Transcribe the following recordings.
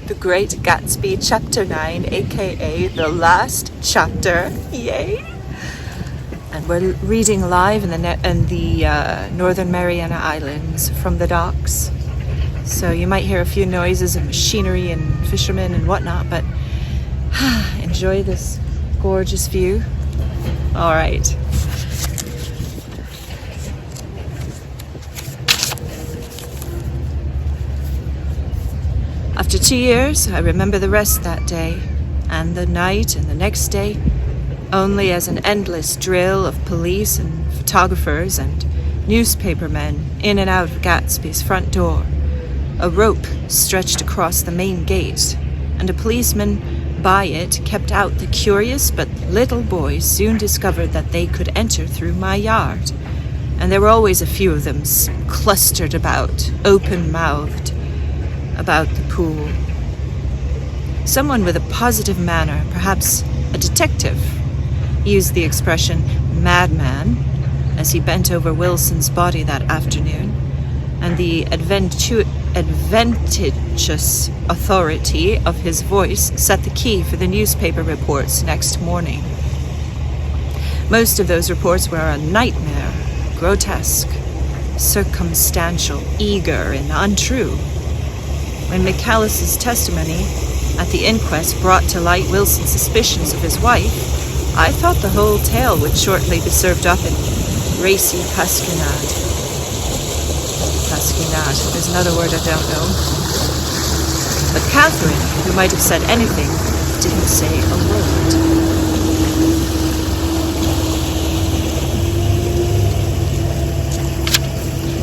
The Great Gatsby, Chapter 9, aka the last chapter. Yay! And we're reading live in the Northern Mariana Islands from the docks. So you might hear a few noises of machinery and fishermen and whatnot, but enjoy this gorgeous view. All right. After 2 years, I remember the rest that day, and the night and the next day, only as an endless drill of police and photographers and newspapermen in and out of Gatsby's front door. A rope stretched across the main gate, and a policeman by it kept out the curious but little boys soon discovered that they could enter through my yard, and there were always a few of them clustered about, open-mouthed, about the pool. Someone with a positive manner, perhaps a detective, used the expression madman as he bent over Wilson's body that afternoon, and the adventitious authority of his voice set the key for the newspaper reports next morning. Most of those reports were a nightmare, grotesque, circumstantial, eager, and untrue. When McAllis's testimony at the inquest brought to light Wilson's suspicions of his wife, I thought the whole tale would shortly be served up in racy pasquinade. Pasquinade, there's another word I don't know. But Catherine, who might have said anything, didn't say a word.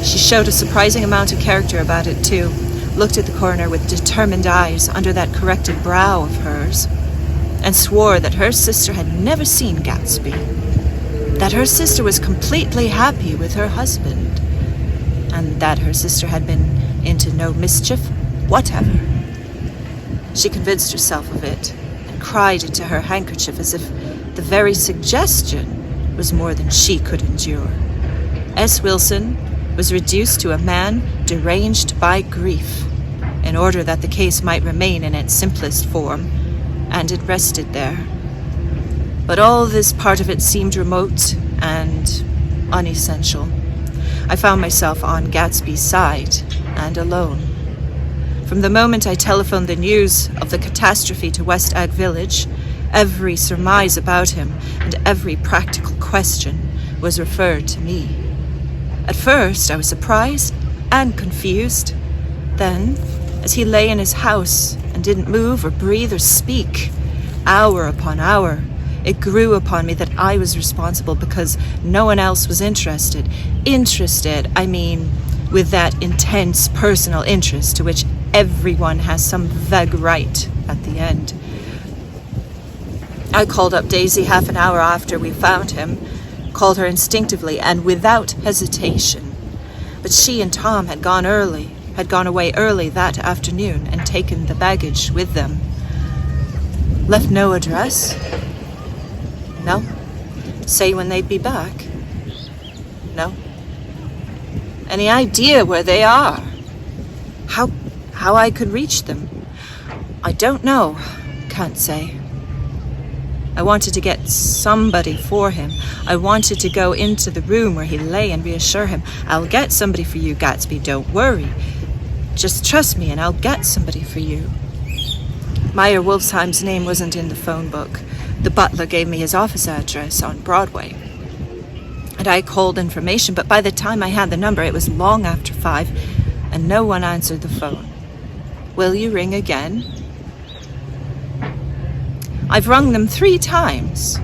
She showed a surprising amount of character about it, too. Looked at the coroner with determined eyes under that corrected brow of hers, and swore that her sister had never seen Gatsby, that her sister was completely happy with her husband, and that her sister had been into no mischief whatever. She convinced herself of it, and cried into her handkerchief as if the very suggestion was more than she could endure. S. Wilson was reduced to a man deranged by grief, in order that the case might remain in its simplest form, and it rested there. But all this part of it seemed remote and unessential. I found myself on Gatsby's side, and alone. From the moment I telephoned the news of the catastrophe to West Egg Village, every surmise about him and every practical question was referred to me. At first, I was surprised and confused. Then, as he lay in his house and didn't move or breathe or speak, hour upon hour, it grew upon me that I was responsible because no one else was interested. Interested, I mean, with that intense personal interest to which everyone has some vague right at the end. I called up Daisy half an hour after we found him, called her instinctively and without hesitation. But she and Tom had gone away early that afternoon and taken the baggage with them. Left no address? No. Say when they'd be back? No. Any idea where they are? How I could reach them? I don't know. Can't say. I wanted to get somebody for him. I wanted to go into the room where he lay and reassure him, I'll get somebody for you, Gatsby, don't worry. Just trust me and I'll get somebody for you. Meyer Wolfsheim's name wasn't in the phone book. The butler gave me his office address on Broadway. And I called information, but by the time I had the number, it was long after 5, and no one answered the phone. Will you ring again? I've rung them 3 times.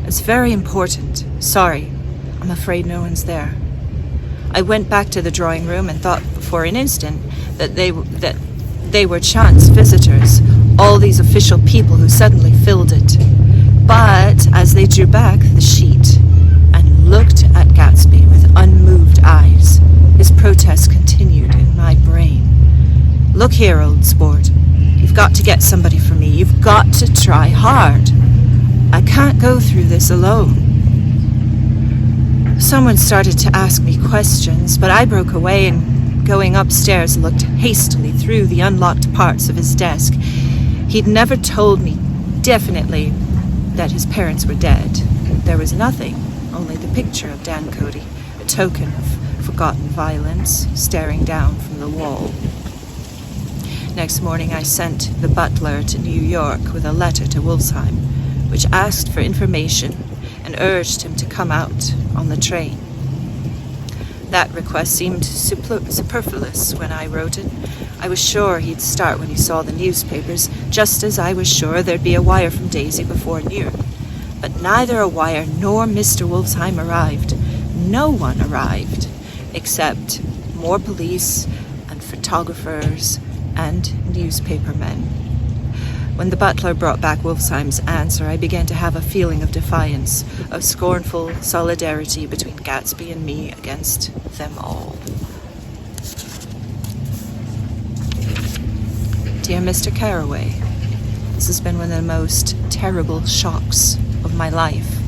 It's very important. Sorry, I'm afraid no one's there. I went back to the drawing room and thought for an instant that they were chance visitors, all these official people who suddenly filled it. But as they drew back the sheet and looked at Gatsby with unmoved eyes, his protest continued in my brain. Look here, old sport. You've got to get somebody for me. You've got to try hard. I can't go through this alone. Someone started to ask me questions, but I broke away and going upstairs, looked hastily through the unlocked parts of his desk. He'd never told me definitely that his parents were dead. There was nothing, only the picture of Dan Cody, a token of forgotten violence, staring down from the wall. Next morning I sent the butler to New York with a letter to Wolfsheim, which asked for information and urged him to come out on the train. That request seemed superfluous when I wrote it. I was sure he'd start when he saw the newspapers, just as I was sure there'd be a wire from Daisy before noon. But neither a wire nor Mr. Wolfsheim arrived. No one arrived, except more police and photographers and newspapermen. When the butler brought back Wolfsheim's answer, I began to have a feeling of defiance, of scornful solidarity between Gatsby and me against them all. Dear Mr. Carraway, this has been one of the most terrible shocks of my life.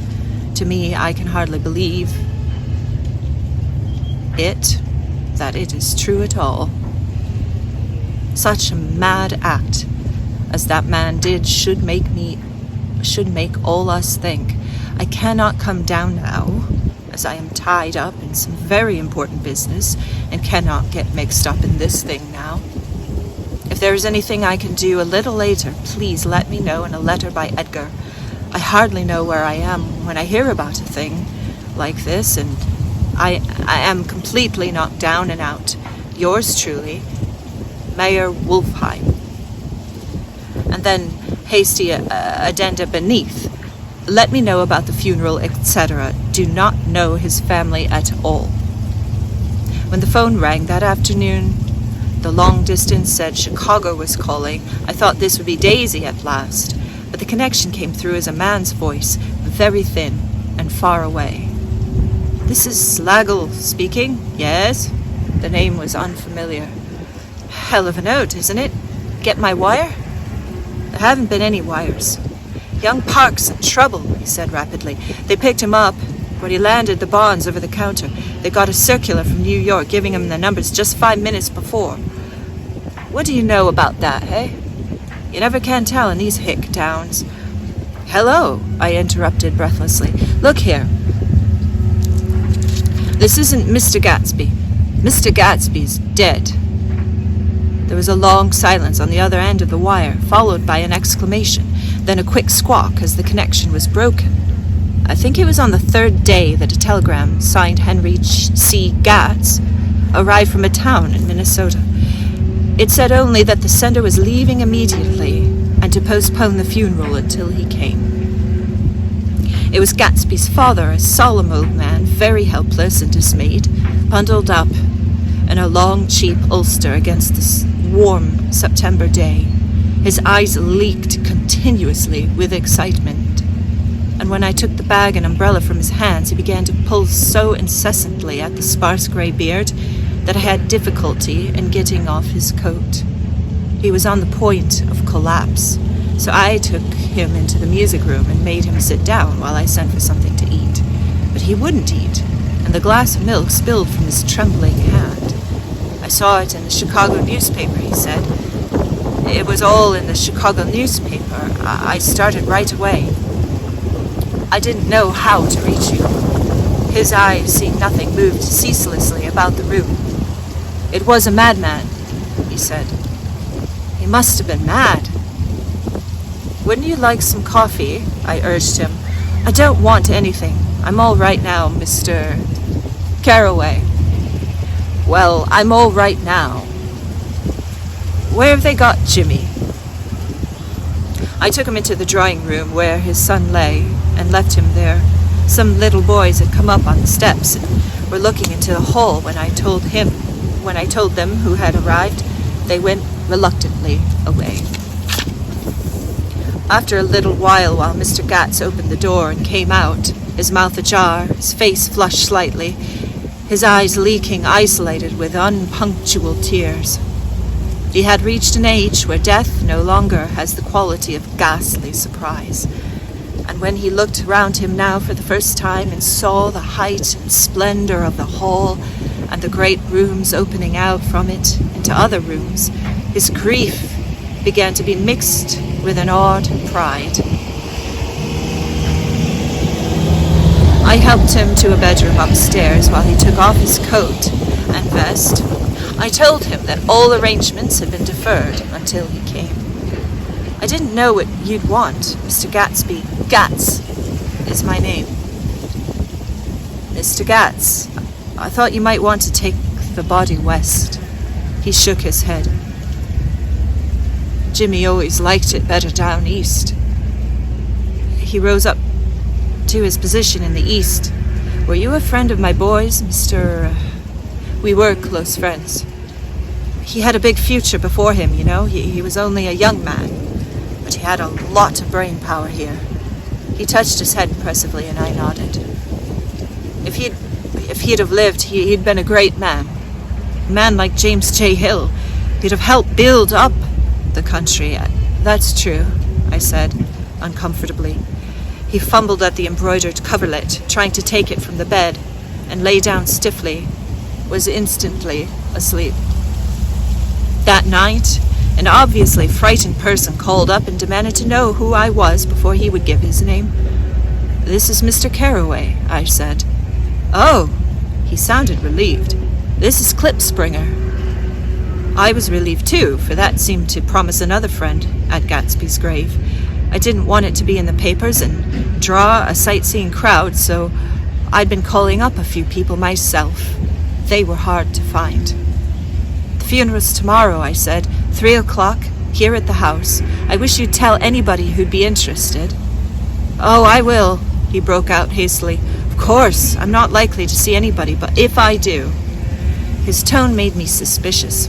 To me, I can hardly believe that it is true at all. Such a mad act as that man did should make all us think. I cannot come down now, as I am tied up in some very important business and cannot get mixed up in this thing now. If there is anything I can do a little later, please let me know in a letter by Edgar. I hardly know where I am when I hear about a thing like this, and I am completely knocked down and out. Yours truly, Mayor Wolfsheim. And then hasty addenda beneath. Let me know about the funeral, etc. Do not know his family at all. When the phone rang that afternoon, the long distance said Chicago was calling. I thought this would be Daisy at last, but the connection came through as a man's voice, very thin and far away. This is Slagle speaking. Yes? The name was unfamiliar. Hell of a note, isn't it? Get my wire? There haven't been any wires. Young Park's in trouble, he said rapidly. They picked him up when he landed the bonds over the counter. They got a circular from New York giving him the numbers just 5 minutes before. What do you know about that, hey? You never can tell in these hick towns. Hello, I interrupted breathlessly. Look here. This isn't Mr. Gatsby. Mr. Gatsby's dead. There was a long silence on the other end of the wire, followed by an exclamation, then a quick squawk as the connection was broken. I think it was on the third day that a telegram signed Henry C. Gatz arrived from a town in Minnesota. It said only that the sender was leaving immediately and to postpone the funeral until he came. It was Gatsby's father, a solemn old man, very helpless and dismayed, bundled up in a long, cheap ulster against the warm September day. His eyes leaked continuously with excitement, and when I took the bag and umbrella from his hands, he began to pull so incessantly at the sparse grey beard that I had difficulty in getting off his coat. He was on the point of collapse, so I took him into the music room and made him sit down while I sent for something to eat. But he wouldn't eat, and the glass of milk spilled from his trembling hand. I saw it in the Chicago newspaper, he said. It was all in the Chicago newspaper. I started right away. I didn't know how to reach you. His eyes, seeing nothing, moved ceaselessly about the room. It was a madman, he said. He must have been mad. Wouldn't you like some coffee? I urged him. I don't want anything. I'm all right now, Mr. Carraway. Well, I'm all right now. Where have they got Jimmy? I took him into the drawing room where his son lay and left him there. Some little boys had come up on the steps and were looking into the hall when I told them who had arrived. They went reluctantly away. After a little while Mr. Gatz opened the door and came out, his mouth ajar, his face flushed slightly, his eyes leaking, isolated with unpunctual tears. He had reached an age where death no longer has the quality of ghastly surprise. And when he looked around him now for the first time and saw the height and splendor of the hall and the great rooms opening out from it into other rooms, his grief began to be mixed with an awed pride. I helped him to a bedroom upstairs while he took off his coat and vest. I told him that all arrangements had been deferred until he came. I didn't know what you'd want, Mr. Gatsby. Gats is my name. Mr. Gats, I thought you might want to take the body west. He shook his head. Jimmy always liked it better down east. He rose up to his position in the east. Were you a friend of my boys, Mr. We were close friends. He had a big future before him, you know. He was only a young man, but he had a lot of brain power here. He touched his head impressively, and I nodded. If he'd have lived, he'd been a great man. A man like James J. Hill. He'd have helped build up the country. That's true, I said, uncomfortably. He fumbled at the embroidered coverlet, trying to take it from the bed, and lay down stiffly, was instantly asleep. That night, an obviously frightened person called up and demanded to know who I was before he would give his name. This is Mr. Carroway, I said. Oh, he sounded relieved. This is Klipspringer. I was relieved too, for that seemed to promise another friend at Gatsby's grave. I didn't want it to be in the papers and draw a sightseeing crowd, so I'd been calling up a few people myself. They were hard to find. The funeral's tomorrow, I said. 3:00, here at the house. I wish you'd tell anybody who'd be interested. Oh, I will, he broke out hastily. Of course, I'm not likely to see anybody, but if I do. His tone made me suspicious.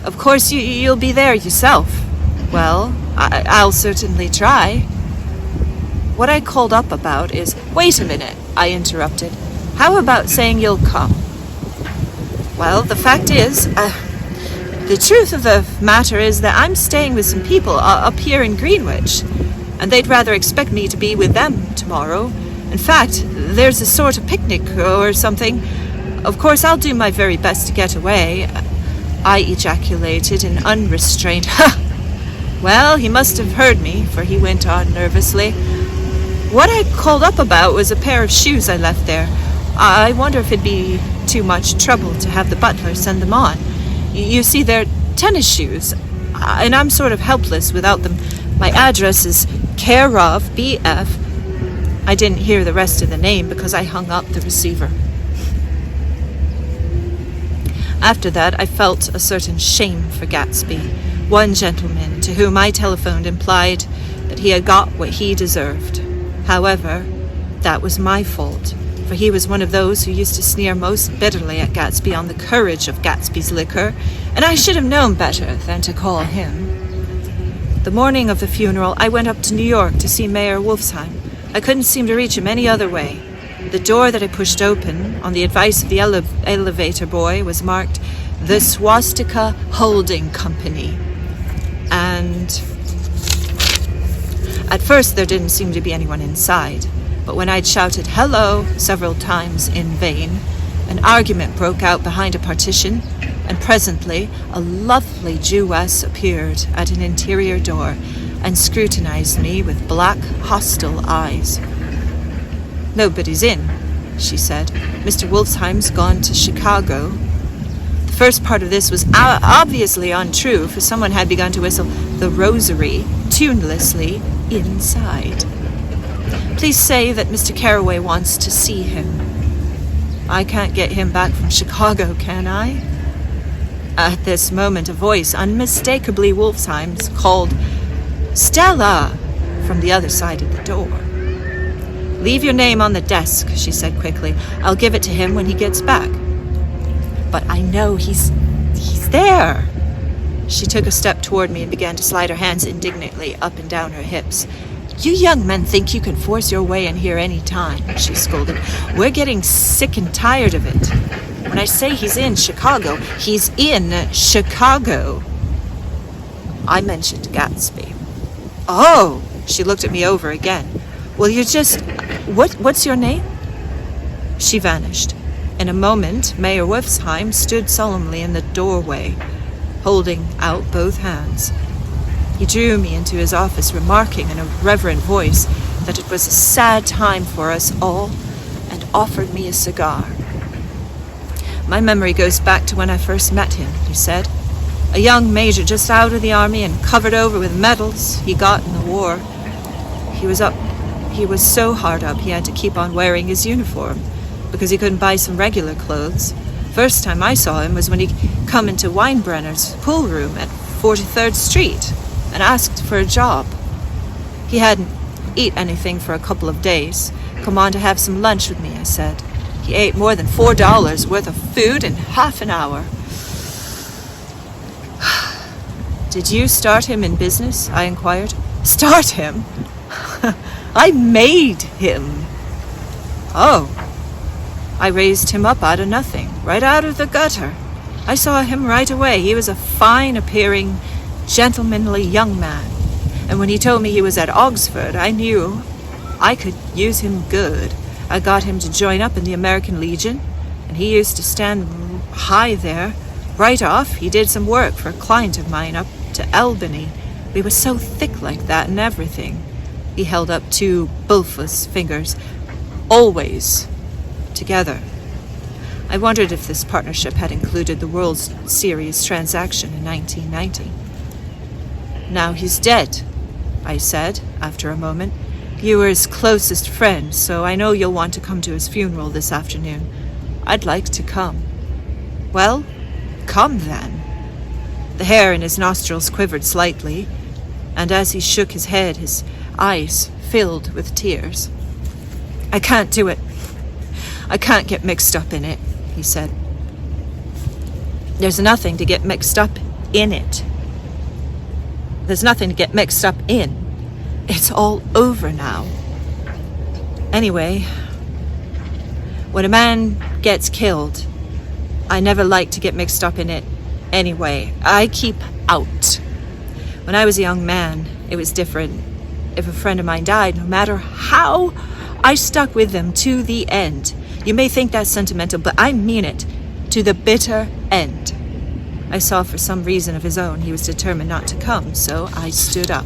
Of course, you'll be there yourself. Well, I'll certainly try. What I called up about is... Wait a minute, I interrupted. How about saying you'll come? Well, the fact is, the truth of the matter is that I'm staying with some people up here in Greenwich, and they'd rather expect me to be with them tomorrow. In fact, there's a sort of picnic or something. Of course, I'll do my very best to get away. I ejaculated in unrestrained, "Ha!" Well, he must have heard me, for he went on nervously. What I called up about was a pair of shoes I left there. I wonder if it'd be too much trouble to have the butler send them on. You see, they're tennis shoes, and I'm sort of helpless without them. My address is care of BF. I didn't hear the rest of the name because I hung up the receiver. After that, I felt a certain shame for Gatsby. One gentleman to whom I telephoned implied that he had got what he deserved. However, that was my fault, for he was one of those who used to sneer most bitterly at Gatsby on the courage of Gatsby's liquor, and I should have known better than to call him. The morning of the funeral, I went up to New York to see Mayor Wolfsheim. I couldn't seem to reach him any other way. The door that I pushed open, on the advice of the elevator boy, was marked The Swastika Holding Company. And at first there didn't seem to be anyone inside, but when I'd shouted hello several times in vain, an argument broke out behind a partition, and presently a lovely Jewess appeared at an interior door and scrutinized me with black, hostile eyes. Nobody's in, she said. Mr. Wolfsheim's gone to Chicago. The first part of this was obviously untrue, for someone had begun to whistle The Rosary tunelessly inside. Please say that Mr. Carroway wants to see him. I can't get him back from Chicago, can I? At this moment, a voice, unmistakably Wolfsheim's, called, Stella, from the other side of the door. Leave your name on the desk, she said quickly. I'll give it to him when he gets back. But I know he's there. She took a step toward me and began to slide her hands indignantly up and down her hips. You young men think you can force your way in here any time, she scolded. We're getting sick and tired of it. When I say he's in Chicago, he's in Chicago. I mentioned Gatsby. Oh, she looked at me over again. Well, you're just... What's your name? She vanished. In a moment, Mayor Wolfsheim stood solemnly in the doorway, holding out both hands. He drew me into his office, remarking in a reverent voice that it was a sad time for us all, and offered me a cigar. My memory goes back to when I first met him, he said. A young major just out of the army and covered over with medals he got in the war. He was so hard up he had to keep on wearing his uniform because he couldn't buy some regular clothes. First time I saw him was when he come into Weinbrenner's pool room at 43rd Street and asked for a job. He hadn't eat anything for a couple of days. Come on to have some lunch with me, I said. He ate more than $4 worth of food in half an hour. Did you start him in business? I inquired. Start him? I made him. Oh. I raised him up out of nothing, right out of the gutter. I saw him right away. He was a fine-appearing, gentlemanly young man. And when he told me he was at Oxford, I knew I could use him good. I got him to join up in the American Legion, and he used to stand high there. Right off, he did some work for a client of mine up to Albany. We were so thick like that and everything. He held up 2 bulbous fingers. Always together. I wondered if this partnership had included the World Series transaction in 1990. Now he's dead, I said, after a moment. You were his closest friend, so I know you'll want to come to his funeral this afternoon. I'd like to come. Well, come then. The hair in his nostrils quivered slightly, and as he shook his head, his eyes filled with tears. I can't do it. I can't get mixed up in it, he said. There's nothing to get mixed up in it. There's nothing to get mixed up in. It's all over now. Anyway, when a man gets killed, I never like to get mixed up in it anyway. I keep out. When I was a young man, it was different. If a friend of mine died, no matter how, I stuck with them to the end. You may think that's sentimental, but I mean it. To the bitter end. I saw for some reason of his own he was determined not to come, so I stood up.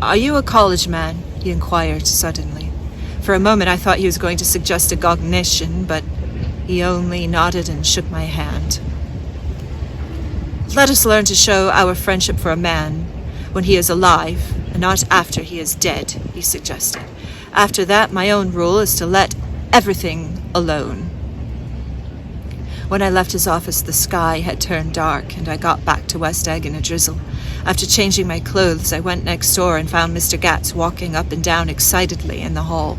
Are you a college man? He inquired suddenly. For a moment I thought he was going to suggest a cognition, but he only nodded and shook my hand. Let us learn to show our friendship for a man when he is alive, and not after he is dead, he suggested. After that, my own rule is to let everything alone. When I left his office, the sky had turned dark, and I got back to West Egg in a drizzle. After changing my clothes, I went next door and found Mr. Gatz walking up and down excitedly in the hall.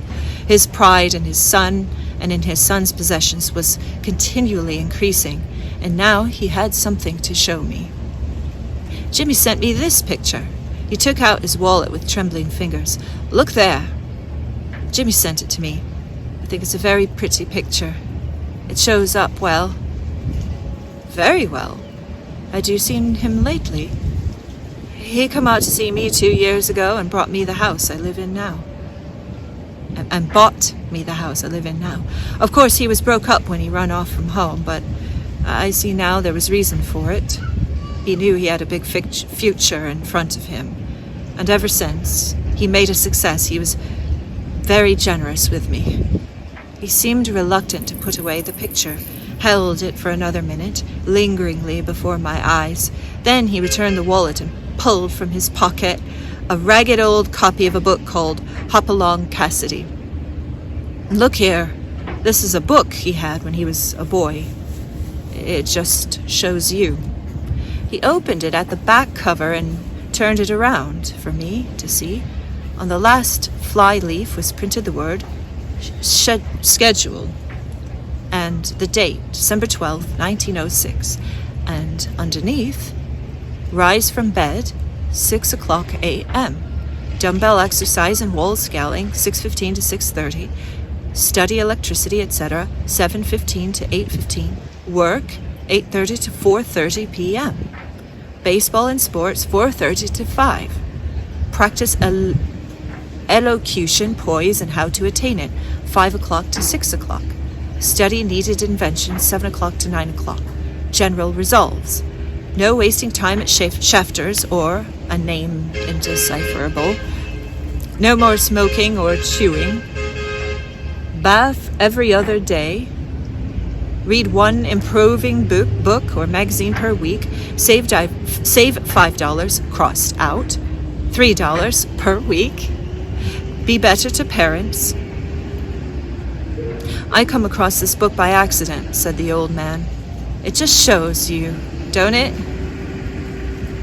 His pride in his son and in his son's possessions was continually increasing, and now he had something to show me. Jimmy sent me this picture. He took out his wallet with trembling fingers. Look there. Jimmy sent it to me. I think it's a very pretty picture. It shows up well. Very well. Had you seen him lately? He come out to see me 2 years ago and brought me the house I live in now. And bought me the house I live in now. Of course, he was broke up when he run off from home, but I see now there was reason for it. He knew he had a big future in front of him. And ever since he made a success, he was very generous with me. He seemed reluctant to put away the picture, held it for another minute, lingeringly before my eyes. Then he returned the wallet and pulled from his pocket a ragged old copy of a book called Hopalong Cassidy. Look here, this is a book he had when he was a boy. It just shows you. He opened it at the back cover and turned it around for me to see. On the last fly leaf was printed the word schedule and the date, December 12th, 1906, and underneath, rise from bed, 6 o'clock a.m., dumbbell exercise and wall scaling, 6:15 to 6:30, study electricity, etc., 7:15 to 8:15, work, 8:30 to 4:30 p.m., baseball and sports, 4:30 to 5, practice elocution, poise, and how to attain it, 5 o'clock to 6 o'clock. Study needed invention, 7 o'clock to 9 o'clock. General resolves. No wasting time at Schefter's or a name indecipherable. No more smoking or chewing. Bath every other day. Read one improving book or magazine per week. Save $5, crossed out. $3 per week. Be better to parents. I come across this book by accident, said the old man. It just shows you, don't it?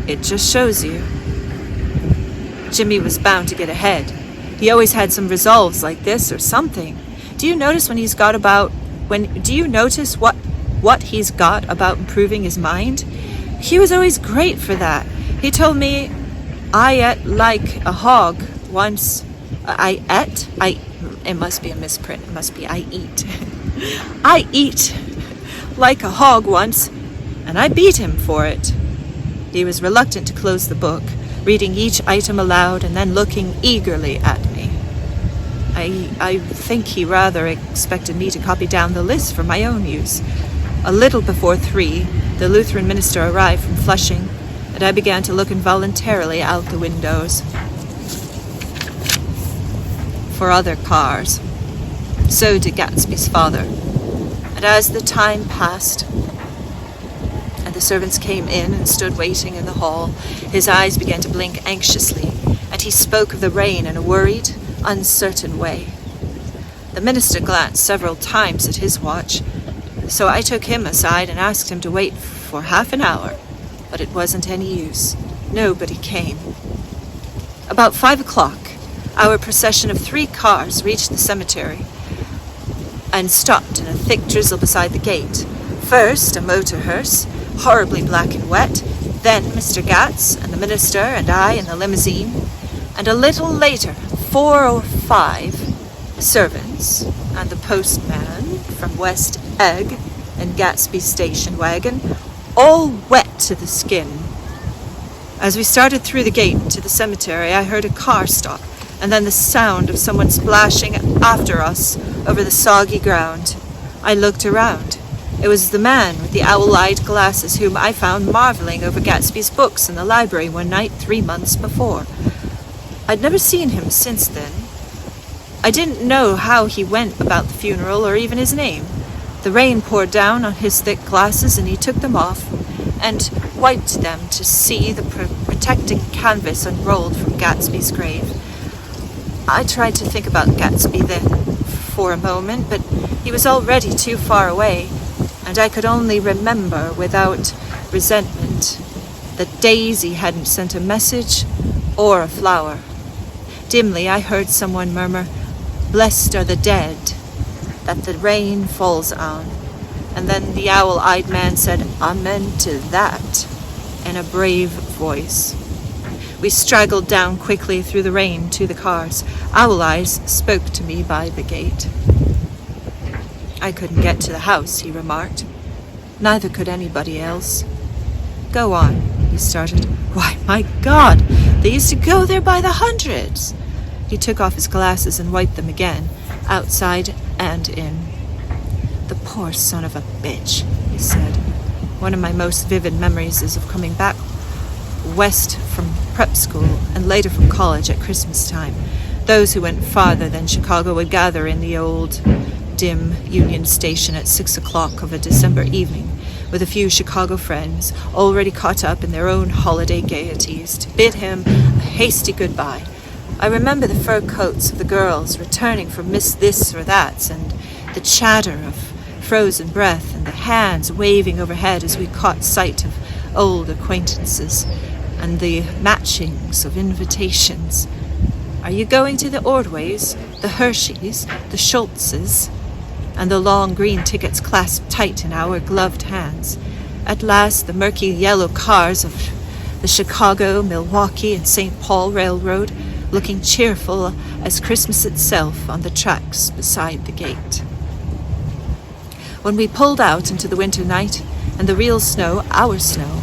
It just shows you. Jimmy was bound to get ahead. He always had some resolves like this or something. Do you notice what he's got about improving his mind? He was always great for that. He told me I ate like a hog once. It must be a misprint. It must be I eat. I eat like a hog once, and I beat him for it. He was reluctant to close the book, reading each item aloud and then looking eagerly at me. I think he rather expected me to copy down the list for my own use. A little before 3, the Lutheran minister arrived from Flushing, and I began to look involuntarily out the windows for other cars. So did Gatsby's father. And as the time passed, and the servants came in and stood waiting in the hall, his eyes began to blink anxiously, and he spoke of the rain in a worried, uncertain way. The minister glanced several times at his watch, so I took him aside and asked him to wait for half an hour, but it wasn't any use. Nobody came. About 5 o'clock, our procession of 3 cars reached the cemetery and stopped in a thick drizzle beside the gate. First, a motor hearse, horribly black and wet, then Mr. Gats and the minister and I in the limousine, and a little later, 4 or 5 servants and the postman from West Egg and Gatsby's station wagon, all wet to the skin. As we started through the gate to the cemetery, I heard a car stop, and then the sound of someone splashing after us over the soggy ground. I looked around. It was the man with the owl-eyed glasses whom I found marveling over Gatsby's books in the library one night 3 months before. I'd never seen him since then. I didn't know how he went about the funeral or even his name. The rain poured down on his thick glasses, and he took them off and wiped them to see the protecting canvas unrolled from Gatsby's grave. I tried to think about Gatsby then for a moment, but he was already too far away, and I could only remember without resentment that Daisy hadn't sent a message or a flower. Dimly I heard someone murmur, "Blessed are the dead that the rain falls on," and then the owl-eyed man said, "Amen to that," in a brave voice. We straggled down quickly through the rain to the cars. Owl Eyes spoke to me by the gate. "I couldn't get to the house," he remarked. "Neither could anybody else." "Go on," he started. "Why, my God, they used to go there by the hundreds." He took off his glasses and wiped them again, outside and in. "The poor son of a bitch," he said. "One of my most vivid memories is of coming back west from prep school and later from college at Christmas time. Those who went farther than Chicago would gather in the old, dim Union Station at 6 o'clock of a December evening with a few Chicago friends, already caught up in their own holiday gaieties, to bid him a hasty goodbye. I remember the fur coats of the girls returning from Miss This or That's, and the chatter of frozen breath, and the hands waving overhead as we caught sight of old acquaintances, and the matchings of invitations. "Are you going to the Ordways, the Hersheys, the Schultzes?" And the long green tickets clasped tight in our gloved hands. At last the murky yellow cars of the Chicago, Milwaukee, and St. Paul Railroad, looking cheerful as Christmas itself on the tracks beside the gate. When we pulled out into the winter night, and the real snow, our snow,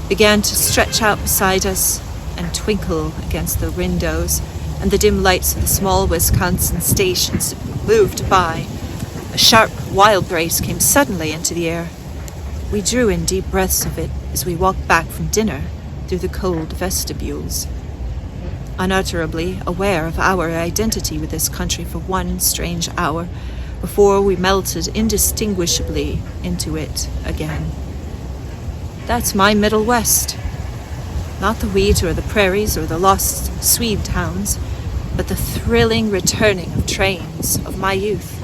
began to stretch out beside us and twinkle against the windows, and the dim lights of the small Wisconsin stations moved by, A sharp, wild breeze came suddenly into the air. We drew in deep breaths of it as we walked back from dinner through the cold vestibules, unutterably aware of our identity with this country for one strange hour before we melted indistinguishably into it again. That's my Middle West. Not the wheat or the prairies or the lost Swede towns, but the thrilling returning of trains of my youth,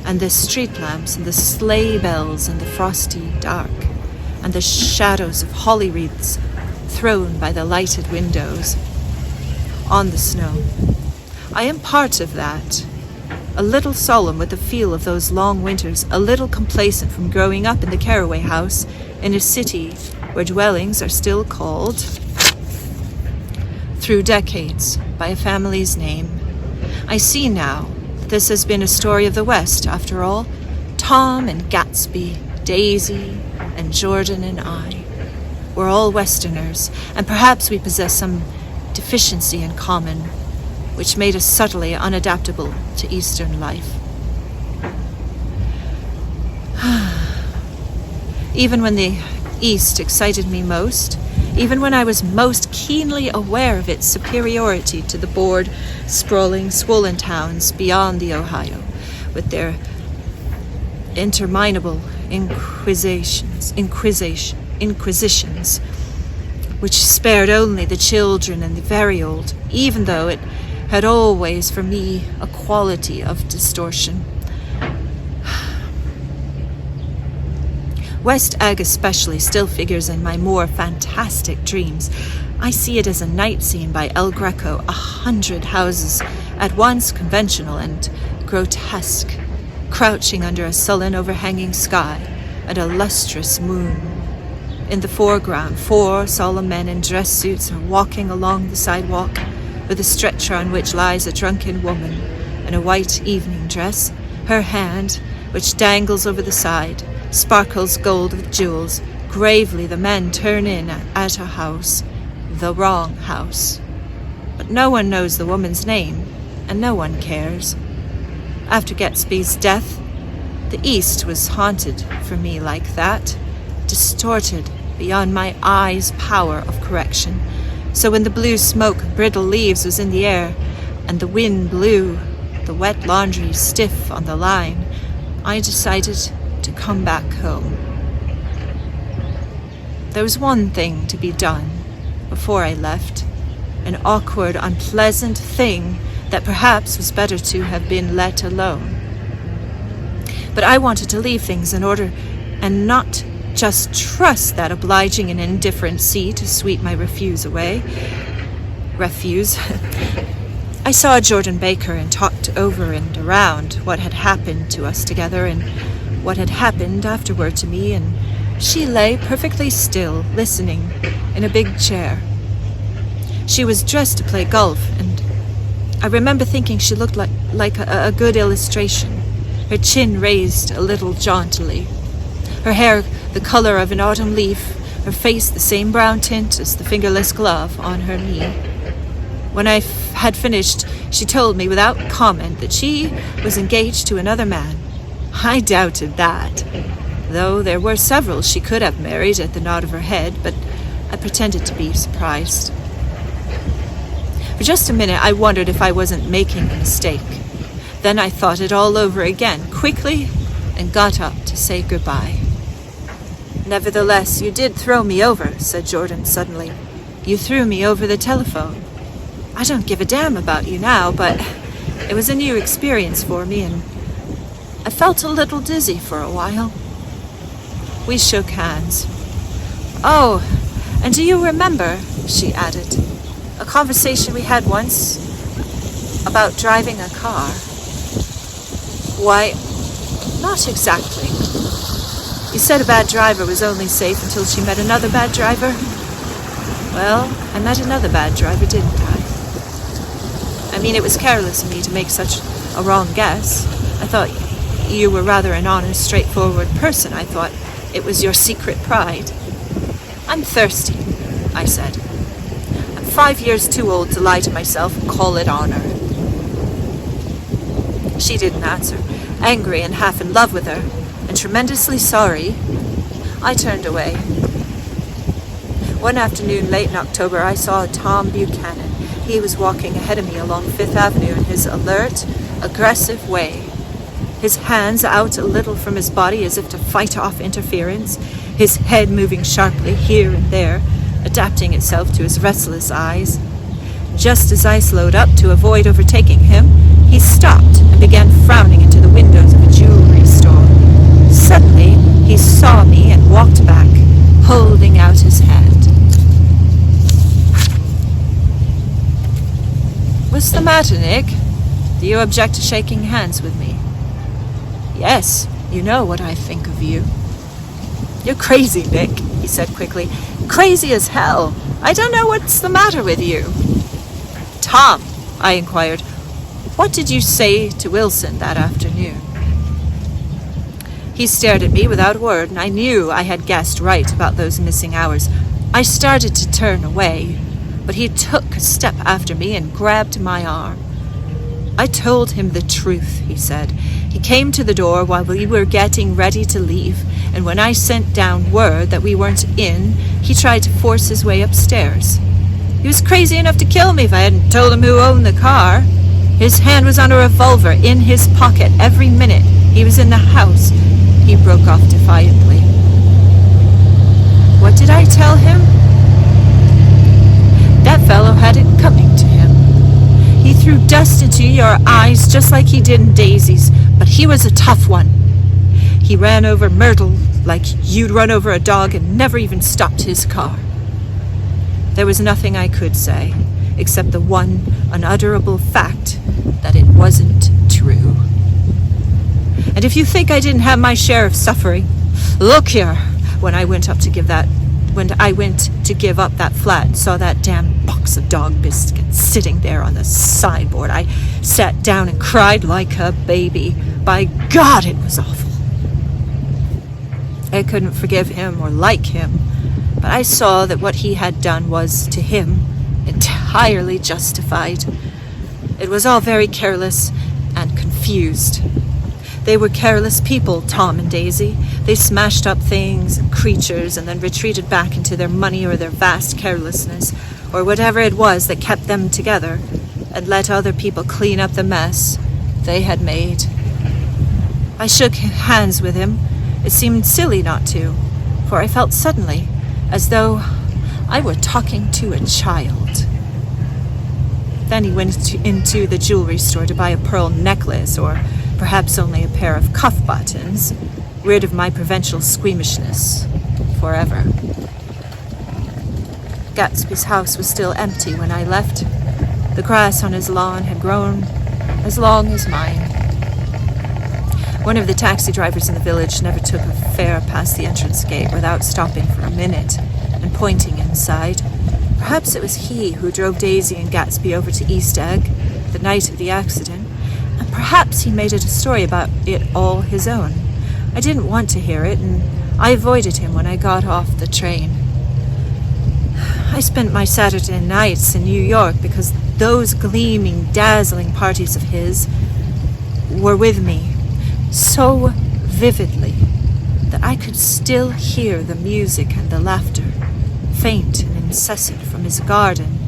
and the street lamps and the sleigh bells and the frosty dark, and the shadows of holly wreaths thrown by the lighted windows on the snow. I am part of that, a little solemn with the feel of those long winters, a little complacent from growing up in the Caraway House in a city where dwellings are still called, through decades, by a family's name. I see now that this has been a story of the West, after all. Tom and Gatsby, Daisy and Jordan and I. We're all Westerners, and perhaps we possess some deficiency in common, which made us subtly unadaptable to Eastern life. Even when the East excited me most, even when I was most keenly aware of its superiority to the bored, sprawling, swollen towns beyond the Ohio, with their interminable inquisitions, which spared only the children and the very old, even though it had always, for me, a quality of distortion. West Egg especially still figures in my more fantastic dreams. I see it as a night scene by El Greco, 100 houses, at once conventional and grotesque, crouching under a sullen overhanging sky and a lustrous moon. In the foreground, 4 solemn men in dress suits are walking along the sidewalk, with a stretcher on which lies a drunken woman in a white evening dress. Her hand, which dangles over the side, sparkles gold with jewels. Gravely the men turn in at a house, the wrong house. But no one knows the woman's name, and no one cares. After Gatsby's death, the East was haunted for me like that, distorted beyond my eyes' power of correction. So when the blue smoke of brittle leaves was in the air, and the wind blew the wet laundry stiff on the line, I decided to come back home. There was one thing to be done before I left, an awkward, unpleasant thing that perhaps was better to have been let alone. But I wanted to leave things in order and not just trust that obliging and indifferent sea to sweep my refuse away. Refuse. I saw Jordan Baker and talked over and around what had happened to us together and what had happened afterward to me, and she lay perfectly still, listening in a big chair. She was dressed to play golf, and I remember thinking she looked like a good illustration, her chin raised a little jauntily, her hair the color of an autumn leaf, her face the same brown tint as the fingerless glove on her knee. When I had finished, she told me without comment that she was engaged to another man. I doubted that, though there were several she could have married at the nod of her head, but I pretended to be surprised. For just a minute I wondered if I wasn't making a mistake. Then I thought it all over again, quickly, and got up to say goodbye. "Nevertheless, you did throw me over," said Jordan suddenly. "You threw me over the telephone. I don't give a damn about you now, but it was a new experience for me, and I felt a little dizzy for a while." We shook hands. "Oh, and do you remember," she added, "a conversation we had once about driving a car?" "Why, not exactly. You said a bad driver was only safe until she met another bad driver. Well, I met another bad driver, didn't I? I mean, it was careless of me to make such a wrong guess. I thought you were rather an honest, straightforward person. I thought it was your secret pride." "I'm thirsty," I said. "I'm 5 years too old to lie to myself and call it honor." She didn't answer, angry and half in love with her, and tremendously sorry, I turned away. One afternoon late in October, I saw Tom Buchanan. He was walking ahead of me along Fifth Avenue in his alert, aggressive way. His hands out a little from his body as if to fight off interference, his head moving sharply here and there, adapting itself to his restless eyes. Just as I slowed up to avoid overtaking him, he stopped and began frowning into the windows of a jewelry store. Suddenly, he saw me and walked back, holding out his hand. "What's the matter, Nick? Do you object to shaking hands with me?" "Yes, you know what I think of you." "You're crazy, Nick," he said quickly. "Crazy as hell. I don't know what's the matter with you." "Tom," I inquired, "what did you say to Wilson that afternoon?" He stared at me without a word, and I knew I had guessed right about those missing hours. I started to turn away, but he took a step after me and grabbed my arm. "I told him the truth," he said. "He came to the door while we were getting ready to leave, and when I sent down word that we weren't in, he tried to force his way upstairs. He was crazy enough to kill me if I hadn't told him who owned the car. His hand was on a revolver in his pocket every minute he was in the house." He broke off defiantly. What did I tell him? That fellow had it coming to him. He threw dust into your eyes just like he did in Daisy's, but he was a tough one. He ran over Myrtle like you'd run over a dog and never even stopped his car. There was nothing I could say, except the one unutterable fact that it wasn't true. And if you think I didn't have my share of suffering, look here. When I went to give up that flat and saw that damn box of dog biscuits sitting there on the sideboard, I sat down and cried like a baby. By God, it was awful. I couldn't forgive him or like him, but I saw that what he had done was, to him, entirely justified. It was all very careless and confused. They were careless people, Tom and Daisy. They smashed up things and creatures and then retreated back into their money or their vast carelessness, or whatever it was that kept them together, and let other people clean up the mess they had made. I shook hands with him. It seemed silly not to, for I felt suddenly as though I were talking to a child. Then he went into the jewelry store to buy a pearl necklace, or perhaps only a pair of cuff buttons, rid of my provincial squeamishness forever. Gatsby's house was still empty when I left. The grass on his lawn had grown as long as mine. One of the taxi drivers in the village never took a fare past the entrance gate without stopping for a minute and pointing inside. Perhaps it was he who drove Daisy and Gatsby over to East Egg the night of the accident, and perhaps he made it a story about it all his own. I didn't want to hear it, and I avoided him when I got off the train. I spent my Saturday nights in New York because those gleaming, dazzling parties of his were with me so vividly that I could still hear the music and the laughter, faint and incessant from his garden,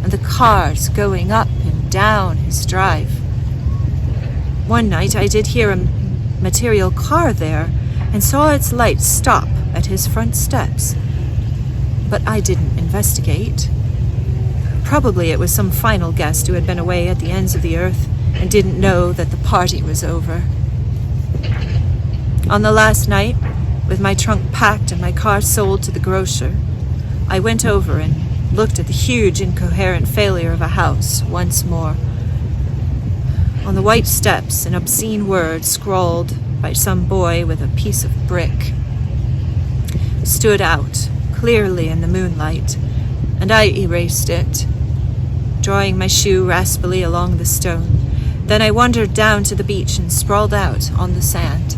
and the cars going up and down his drive. One night I did hear a material car there and saw its lights stop at his front steps. But I didn't investigate. Probably it was some final guest who had been away at the ends of the earth and didn't know that the party was over. On the last night, with my trunk packed and my car sold to the grocer, I went over and looked at the huge, incoherent failure of a house once more. On the white steps, an obscene word scrawled by some boy with a piece of brick stood out clearly in the moonlight, and I erased it, drawing my shoe raspily along the stone. Then I wandered down to the beach and sprawled out on the sand.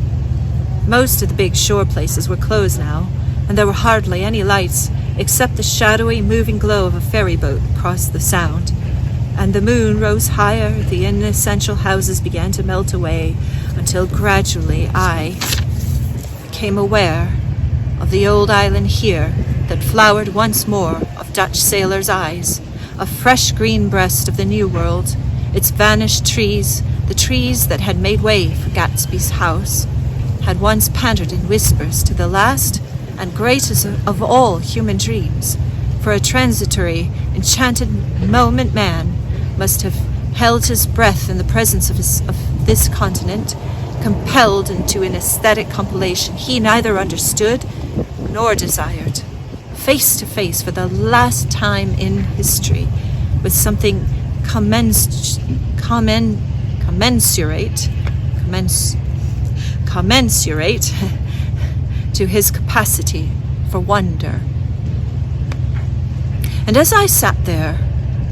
Most of the big shore places were closed now, and there were hardly any lights except the shadowy, moving glow of a ferry boat across the sound. And the moon rose higher, the inessential houses began to melt away, until gradually I became aware of the old island here that flowered once more of Dutch sailors' eyes, a fresh green breast of the New World, its vanished trees, the trees that had made way for Gatsby's house, had once panted in whispers to the last and greatest of all human dreams. For a transitory, enchanted moment man must have held his breath in the presence of this continent, compelled into an aesthetic compilation he neither understood nor desired, face to face for the last time in history with something commensurate to his capacity for wonder. And as I sat there,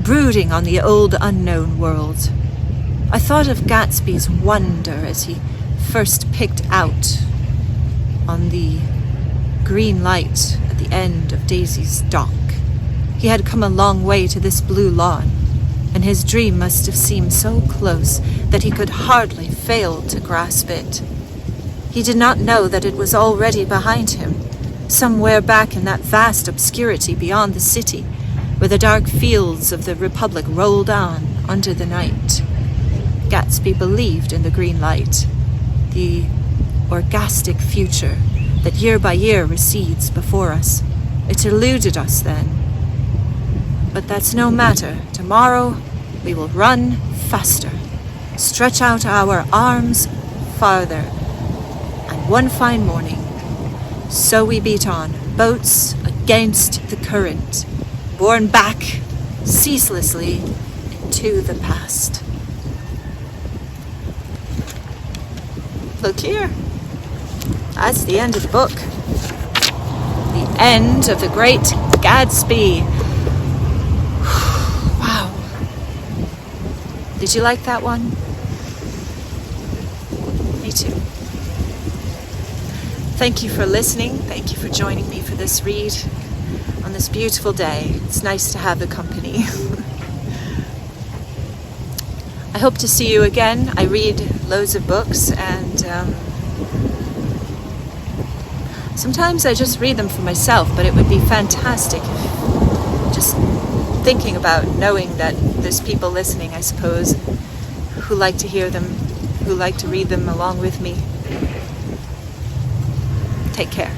brooding on the old unknown world, I thought of Gatsby's wonder as he first picked out on the green light at the end of Daisy's dock. He had come a long way to this blue lawn, and his dream must have seemed so close that he could hardly fail to grasp it. He did not know that it was already behind him, somewhere back in that vast obscurity beyond the city, where the dark fields of the Republic rolled on under the night. Gatsby believed in the green light, the orgastic future that year by year recedes before us. It eluded us then. But that's no matter. Tomorrow we will run faster, stretch out our arms farther, and one fine morning, so we beat on, boats against the current, borne back ceaselessly into the past. Look here. That's the end of the book. The end of the great Gatsby. Wow. Did you like that one? Me too. Thank you for listening. Thank you for joining me for this read on this beautiful day. It's nice to have the company. I hope to see you again. I read loads of books, and sometimes I just read them for myself, but it would be fantastic if just thinking about knowing that there's people listening, I suppose, who like to hear them, who like to read them along with me. Take care.